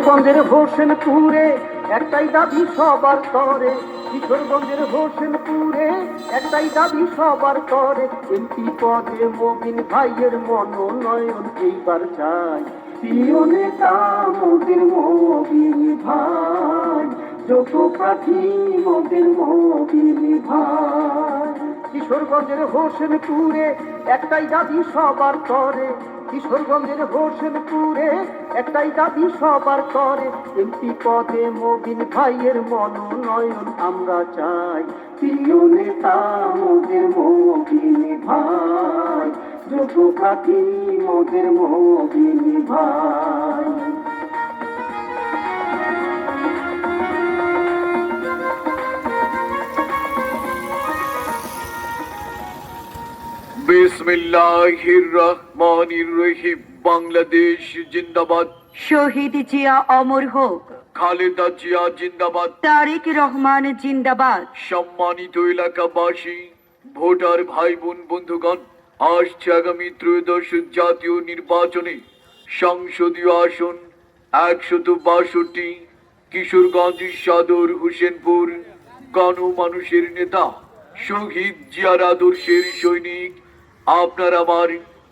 কিশোরগঞ্জের হোসেনপুরে একটাই দাবি সবার তরে, কিশোরগঞ্জের হোসেনপুরে একটাই দাবি সবার তরে, এমপি পদে মবিন ভাইয়ের মনোনয়ন এইবার চাই। প্রিয় নেতা মোদের মবিন ভাই, যোগ্য প্রার্থী মোদের মবিন ভাই। কিশোরগঞ্জের হোসেনপুরে একটাই দাবি সবার তরে, কিশোরগঞ্জের হোসেনপুরে একটাই দাবি সবার তরে, এমপি পদে মবিন ভাইয়ের মনোনয়ন আমরা চাই। প্রিয় নেতা মোদের মবিন ভাই, যোগ্য প্রার্থী মোদের মবিন ভাই। বিসমিল্লাহির রহমানির রহিম। বাংলাদেশ জিন্দাবাদ। শহীদ জিয়া অমর হোক। খালেদা জিয়া জিন্দাবাদ। তারেক রহমান জিন্দাবাদ। সম্মানিত এলাকাবাসী, ভোটার ভাই বোন বন্ধুগণ, আসছে আগামী ত্রয়োদশ জাতীয় নির্বাচনে সংসদীয় আসন 162, কিশোরগঞ্জ সদর হোসেনপুর, গণমানুষের নেতা শহীদ জিয়ার আদর্শের সৈনিক, আপনার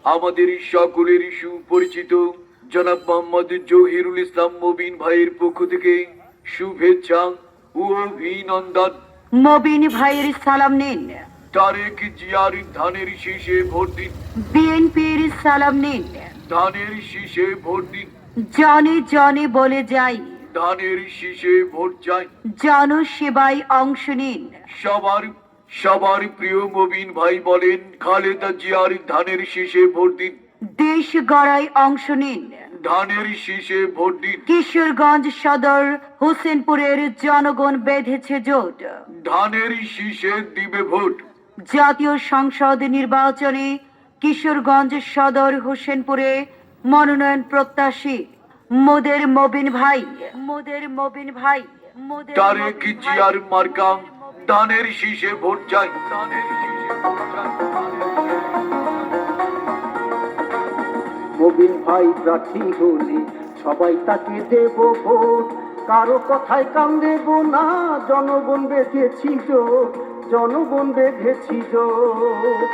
আমাদের সকলের সুপরিচিত জনাব মোহাম্মদ জহিরুল ইসলাম মবিন ভাইয়ের পক্ষ থেকে শুভেচ্ছা ও অভিনন্দন। মবিন ভাইয়ের সালাম নিন। তারেক জিয়ার ধানের শীষে ভোট দিন। বিএনপির সালাম নিন। ধানের শীষে ভোট দিন। জনে জনে বলে যাই, ধানের শীষে ভোট চাই। জনসেবায় অংশ নিন। সবার প্রিয় মবিন ভাই বলেন, খালেদা জিয়ার ধানের শীষে ভোট দিন। দেশ গড়ায় অংশ নিন। ধানের শীষে ভোট দিন। কিশোরগঞ্জ সদর হোসেনপুরের জনগণ বেঁধেছে জোট। ধানের শীষে দিবে ভোট। জাতীয় সংসদ নির্বাচনে কিশোরগঞ্জ সদর হোসেনপুরে মনোনয়ন প্রত্যাশী মোদের মবিন ভাই, মোদের মবিন ভাই, তারেক জিয়ার মার্কা ধানের শীষে ভোট চাই। ধানের শীষে ভোট চাই। মবিন ভাই প্রার্থী হলে সবাই তাকে দেব ভোট, কারো কথায় কান দেব না, জনগণ বেঁধেছি জোট, জনগণ বেঁধেছি জোট।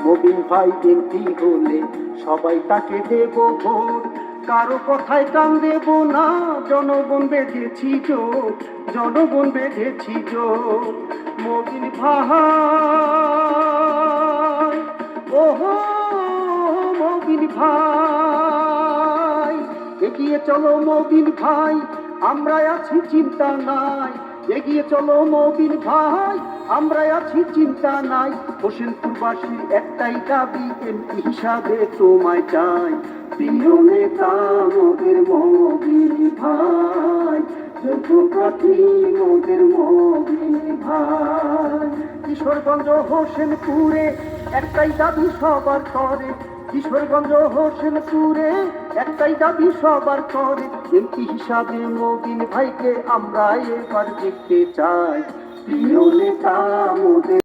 মবিন ভাই এমপি হলে সবাই তাকে দেব ভোট, কারো কথায় কান দেব না, জনগণ বেঁধেছি জোট, জনগণ বেঁধেছি জোট। মবিন ভাই, ওহো মবিন ভাই, এগিয়ে চলো মবিন ভাই, আমরা আছি চিন্তা নাই। এগিয়ে চলো মবিন ভাই, আমরা আছি চিন্তা নাই। হোসেনপুরবাসীর একটাই দাবি, এমপি হিসাবে তোমায় চাই। প্রিয় নেতা মোদের মবিন ভাই, যোগ্য প্রার্থী মোদের মবিন ভাই। কিশোরগঞ্জ হোসেনপুরে একটাই দাবি সবার তরে, কিশোরগঞ্জ হোসেনপুরে একটাই দাবি সবার তরে, এমপি হিসাবে মবিন ভাইকে আমরা এবার দেখতে চাই। প্রিয় নেতা মোদের